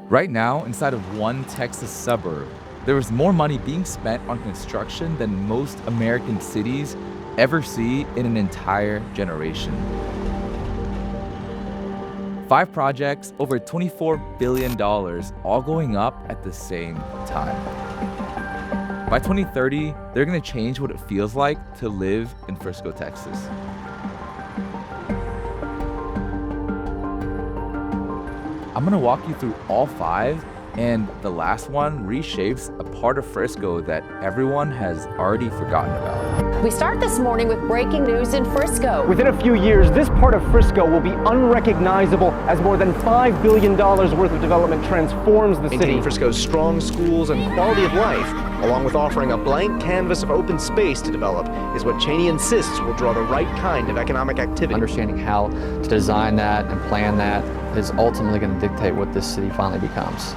Right now, inside of one Texas suburb, there is more money being spent on construction than most American cities ever see in an entire generation. 5 projects, over $24 billion, all going up at the same time. By 2030, they're going to change what it feels like to live in Frisco, Texas. I'm going to walk you through all 5, and the last one reshapes a part of Frisco that everyone has already forgotten about. We start this morning with breaking news in Frisco. Within a few years, this part of Frisco will be unrecognizable as more than $5 billion worth of development transforms the city. Maintaining Frisco's strong schools and quality of life, along with offering a blank canvas of open space to develop, is what Cheney insists will draw the right kind of economic activity. Understanding how to design that and plan that is ultimately going to dictate what this city finally becomes.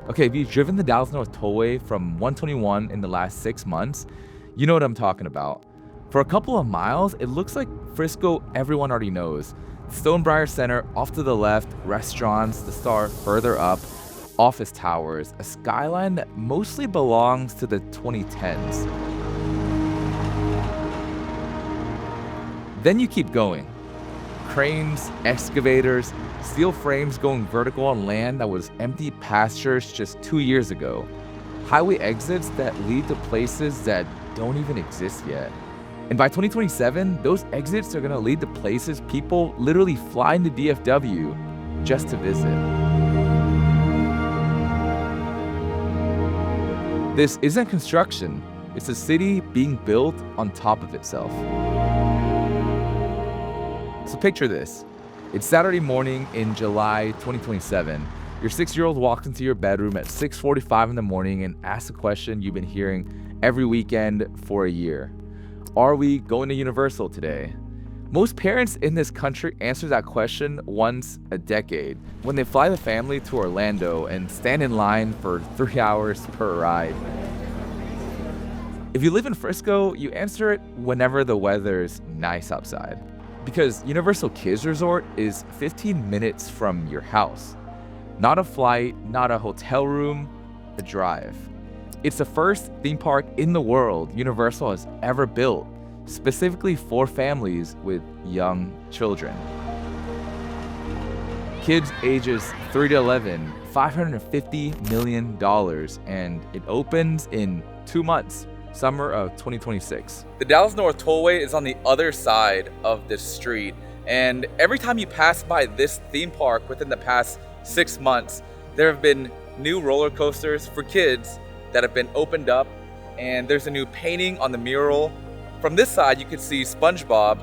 Okay, if you've driven the Dallas North Tollway from 121 in the last 6 months, you know what I'm talking about. For a couple of miles, it looks like Frisco everyone already knows. Stonebriar Center off to the left, restaurants, the Star further up, office towers, a skyline that mostly belongs to the 2010s. Then you keep going. Cranes, excavators, steel frames going vertical on land that was empty pastures just 2 years ago. Highway exits that lead to places that don't even exist yet. And by 2027, those exits are gonna lead to places people literally fly into DFW just to visit. This isn't construction, it's a city being built on top of itself. So picture this. It's Saturday morning in July 2027. Your 6-year-old walks into your bedroom at 6:45 in the morning and asks a question you've been hearing every weekend for a year. Are we going to Universal today? Most parents in this country answer that question once a decade when they fly the family to Orlando and stand in line for 3 hours per ride. If you live in Frisco, you answer it whenever the weather's nice outside. Because Universal Kids Resort is 15 minutes from your house. Not a flight, not a hotel room, a drive. It's the first theme park in the world Universal has ever built, specifically for families with young children. Kids ages 3 to 11, $550 million, and it opens in 2 months. Summer of 2026. The Dallas North Tollway is on the other side of this street, and every time you pass by this theme park within the past 6 months, there have been new roller coasters for kids that have been opened up, and there's a new painting on the mural. From this side, you can see SpongeBob,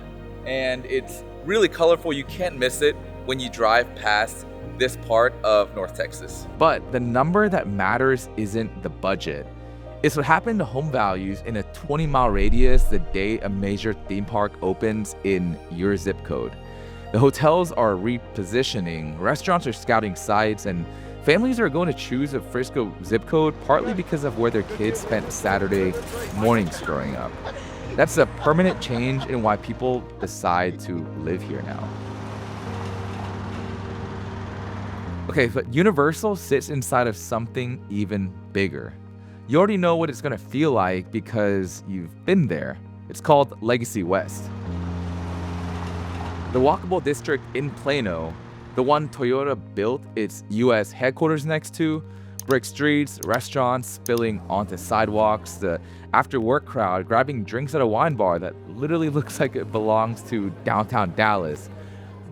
and it's really colorful. You can't miss it when you drive past this part of North Texas. But the number that matters isn't the budget. It's what happened to home values in a 20-mile radius the day a major theme park opens in your zip code. The hotels are repositioning, restaurants are scouting sites, and families are going to choose a Frisco zip code partly because of where their kids spent Saturday mornings growing up. That's a permanent change in why people decide to live here now. Okay, but Universal sits inside of something even bigger. You already know what it's gonna feel like because you've been there. It's called Legacy West. The walkable district in Plano, the one Toyota built its US headquarters next to, brick streets, restaurants spilling onto sidewalks, the after-work crowd grabbing drinks at a wine bar that literally looks like it belongs to downtown Dallas.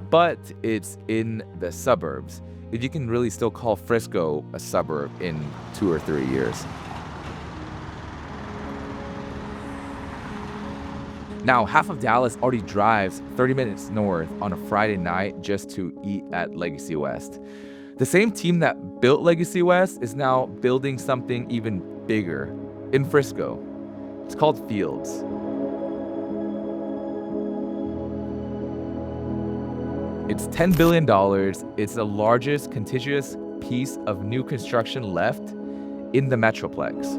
But it's in the suburbs, if you can really still call Frisco a suburb in 2 or 3 years. Now, half of Dallas already drives 30 minutes north on a Friday night just to eat at Legacy West. The same team that built Legacy West is now building something even bigger in Frisco. It's called Fields. It's $10 billion. It's the largest contiguous piece of new construction left in the Metroplex.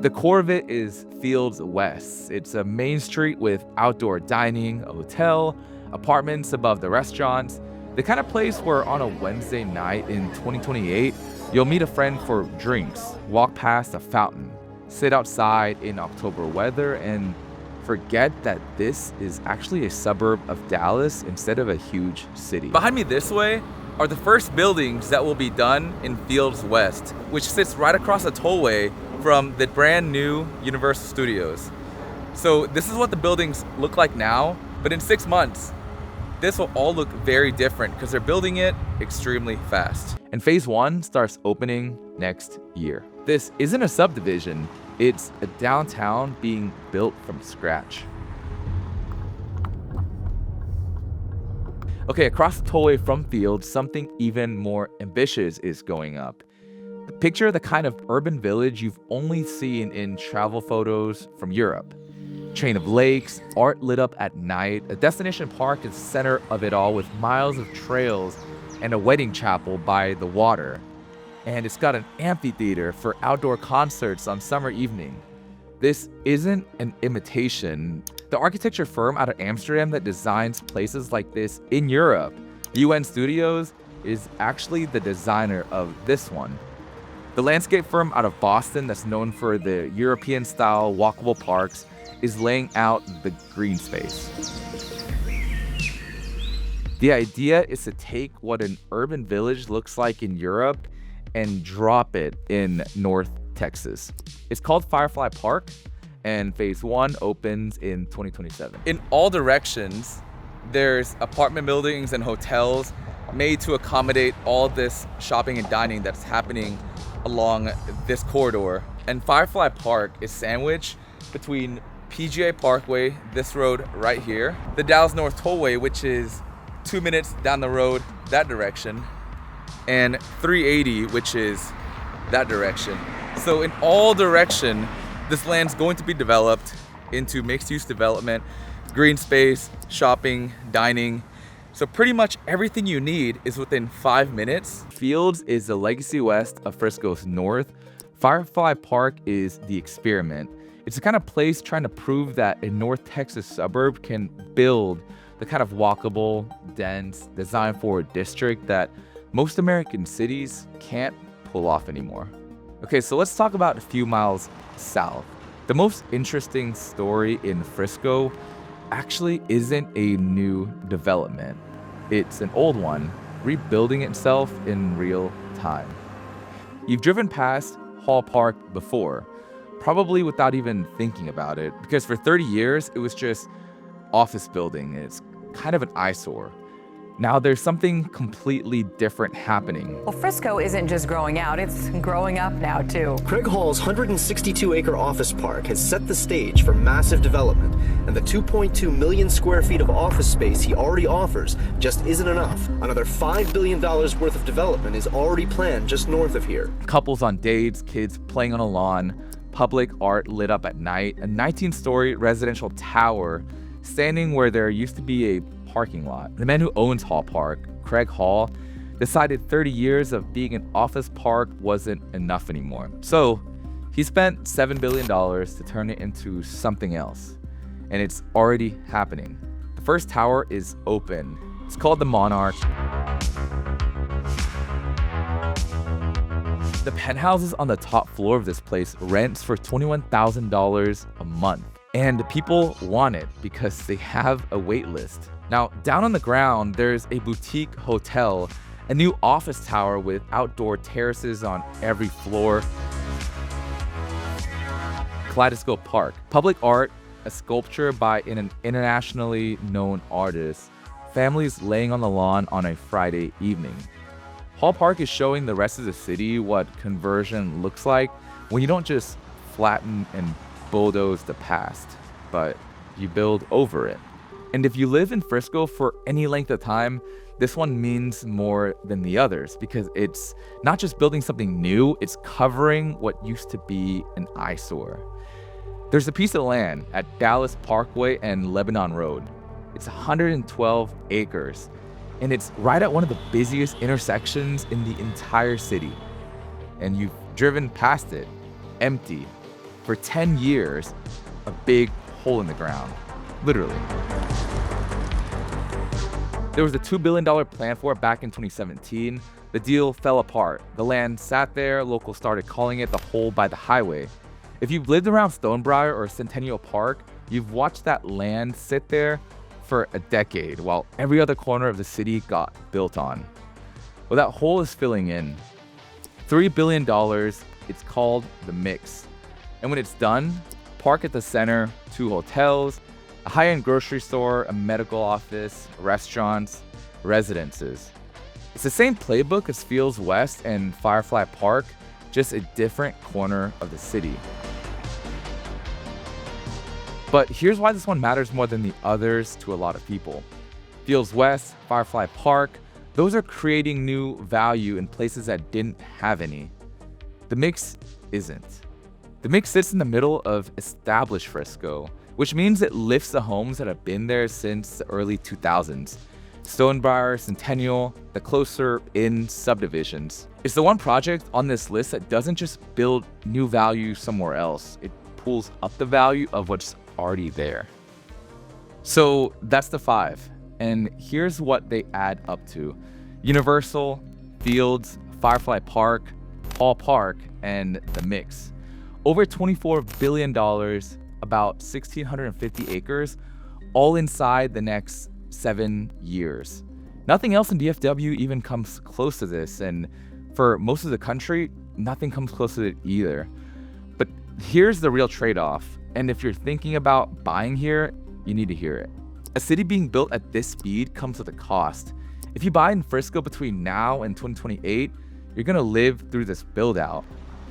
The core of it is Fields West. It's a main street with outdoor dining, a hotel, apartments above the restaurants, the kind of place where on a Wednesday night in 2028, you'll meet a friend for drinks, walk past a fountain, sit outside in October weather, and forget that this is actually a suburb of Dallas instead of a huge city. Behind me this way are the first buildings that will be done in Fields West, which sits right across the tollway from the brand new Universal Studios. So this is what the buildings look like now, but in 6 months, this will all look very different because they're building it extremely fast. And phase 1 starts opening next year. This isn't a subdivision, it's a downtown being built from scratch. Okay, across the tollway from Fields, something even more ambitious is going up. Picture the kind of urban village you've only seen in travel photos from Europe. Chain of lakes, art lit up at night, a destination park is the center of it all with miles of trails and a wedding chapel by the water. And it's got an amphitheater for outdoor concerts on summer evening. This isn't an imitation. The architecture firm out of Amsterdam that designs places like this in Europe, UN Studios, is actually the designer of this one. The landscape firm out of Boston that's known for the European-style walkable parks is laying out the green space. The idea is to take what an urban village looks like in Europe and drop it in North Texas. It's called Firefly Park, and phase 1 opens in 2027. In all directions, there's apartment buildings and hotels made to accommodate all this shopping and dining that's happening along this corridor. And Firefly Park is sandwiched between PGA Parkway, this road right here, the Dallas North Tollway, which is 2 minutes down the road that direction, and 380, which is that direction. So in all direction, this land's going to be developed into mixed-use development, green space, shopping, dining. So pretty much everything you need is within 5 minutes. Fields is the legacy west of Frisco's north. Firefly Park is the experiment. It's the kind of place trying to prove that a North Texas suburb can build the kind of walkable, dense, design-forward district that most American cities can't pull off anymore. Okay, so let's talk about a few miles south. The most interesting story in Frisco actually isn't a new development. It's an old one, rebuilding itself in real time. You've driven past Hall Park before, probably without even thinking about it, because for 30 years, it was just office building. It's kind of an eyesore. Now there's something completely different happening. Well, Frisco isn't just growing out, it's growing up now too. Craig Hall's 162-acre office park has set the stage for massive development, and the 2.2 million square feet of office space he already offers just isn't enough. Another $5 billion worth of development is already planned just north of here. Couples on dates, kids playing on a lawn, public art lit up at night, a 19-story residential tower standing where there used to be a parking lot. The man who owns Hall Park, Craig Hall, decided 30 years of being an office park wasn't enough anymore. So he spent $7 billion to turn it into something else. And it's already happening. The first tower is open. It's called the Monarch. The penthouses on the top floor of this place rents for $21,000 a month. And people want it because they have a wait list. Now, down on the ground, there's a boutique hotel, a new office tower with outdoor terraces on every floor. Kaleidoscope Park, public art, a sculpture by an internationally known artist, families laying on the lawn on a Friday evening. Hall Park is showing the rest of the city what conversion looks like when you don't just flatten and bulldoze the past, but you build over it. And if you live in Frisco for any length of time, this one means more than the others because it's not just building something new, it's covering what used to be an eyesore. There's a piece of land at Dallas Parkway and Lebanon Road. It's 112 acres, and it's right at one of the busiest intersections in the entire city. And you've driven past it, empty, For 10 years, a big hole in the ground, literally. There was a $2 billion plan for it back in 2017. The deal fell apart. The land sat there, locals started calling it the hole by the highway. If you've lived around Stonebriar or Centennial Park, you've watched that land sit there for a decade while every other corner of the city got built on. Well, that hole is filling in. $3 billion, it's called The Mix. And when it's done, park at the center, 2 hotels, a high-end grocery store, a medical office, restaurants, residences. It's the same playbook as Fields West and Firefly Park, just a different corner of the city. But here's why this one matters more than the others to a lot of people. Fields West, Firefly Park, those are creating new value in places that didn't have any. The Mix isn't. The Mix sits in the middle of established Frisco, which means it lifts the homes that have been there since the early 2000s. Stonebriar, Centennial, the closer in subdivisions. It's the one project on this list that doesn't just build new value somewhere else. It pulls up the value of what's already there. So that's the 5. And here's what they add up to. Universal, Fields, Firefly Park, Hall Park, and The Mix. Over $24 billion, about 1,650 acres, all inside the next 7 years. Nothing else in DFW even comes close to this, and for most of the country, nothing comes close to it either. But here's the real trade-off, and if you're thinking about buying here, you need to hear it. A city being built at this speed comes with a cost. If you buy in Frisco between now and 2028, you're gonna live through this build-out.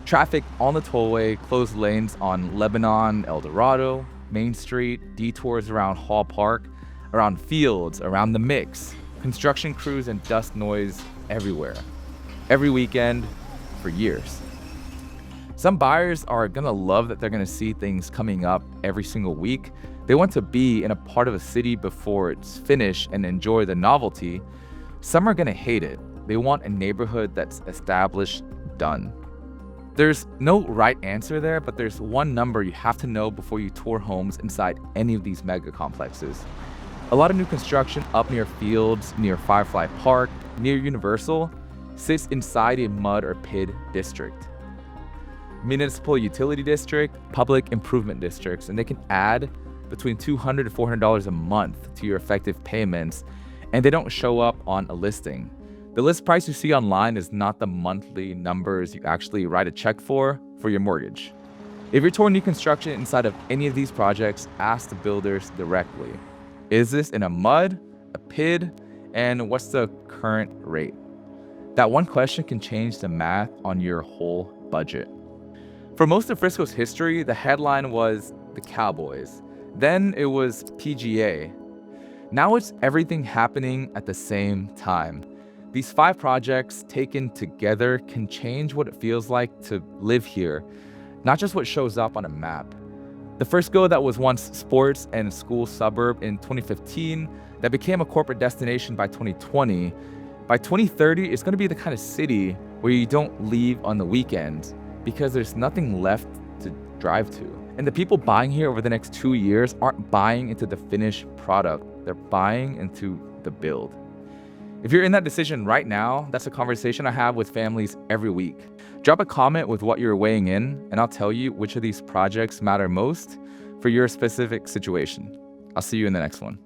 Traffic on the tollway, closed lanes on Lebanon, El Dorado, Main Street, detours around Hall Park, around Fields, around The Mix, construction crews and dust noise everywhere. Every weekend, for years. Some buyers are gonna love that they're gonna see things coming up every single week. They want to be in a part of a city before it's finished and enjoy the novelty. Some are gonna hate it. They want a neighborhood that's established, done. There's no right answer there, but there's one number you have to know before you tour homes inside any of these mega complexes. A lot of new construction up near Fields, near Firefly Park, near Universal, sits inside a mud or PID district. Municipal utility district, public improvement districts, and they can add between $200 to $400 a month to your effective payments, and they don't show up on a listing. The list price you see online is not the monthly numbers you actually write a check for your mortgage. If you're touring new construction inside of any of these projects, ask the builders directly. Is this in a mud, a PID, and what's the current rate? That one question can change the math on your whole budget. For most of Frisco's history, the headline was the Cowboys. Then it was PGA. Now it's everything happening at the same time. These 5 projects taken together can change what it feels like to live here, not just what shows up on a map. The Frisco that was once sports and school suburb in 2015, that became a corporate destination by 2020, by 2030, it's gonna be the kind of city where you don't leave on the weekends because there's nothing left to drive to. And the people buying here over the next 2 years aren't buying into the finished product, they're buying into the build. If you're in that decision right now, that's a conversation I have with families every week. Drop a comment with what you're weighing in, and I'll tell you which of these projects matter most for your specific situation. I'll see you in the next one.